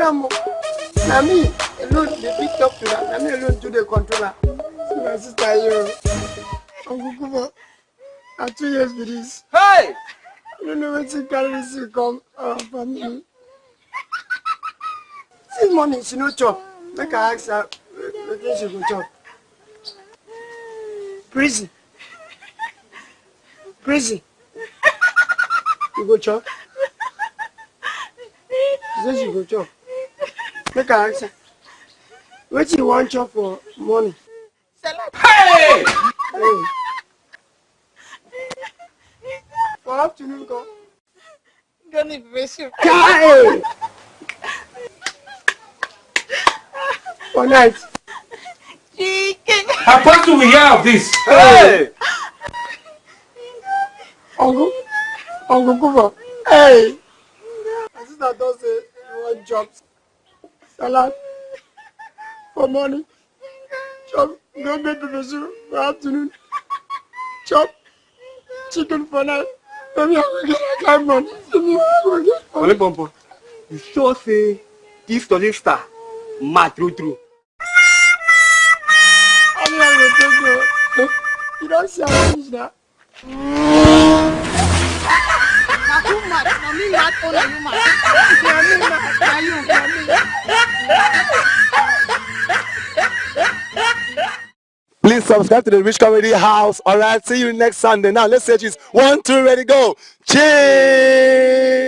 am. Na me alone dey pick up to that. Na me alone do the controller. See my sister here. Uncle Kuba, na 2 years with this. Hey! I don't know when she carry this come for me. Since morning she no chop. Make I ask her wetin she go chop. Prison. Prison. You go chop? She say she go chop. Make I ask her. Wetin you wan chop for morning? Hey! Hey. For afternoon come. Don't need to Kai! For night. chicken. How do we hear of this? Hey! Uncle Kuba. Hey! My sister don say you want chop salad for morning. Chop no make pepper soup for afternoon. Chop chicken for night. Maybe I will get that kind of money. Only Pompo, you sure say this doesn't start mad true. I mean, I will take you. You don't see how finish now. Now who mad? Now me mad or you mad? Now you. Please subscribe to the Rich Comedy House. All right, see you next Sunday. Now let's say it's 1, 2, ready, go. Cheers.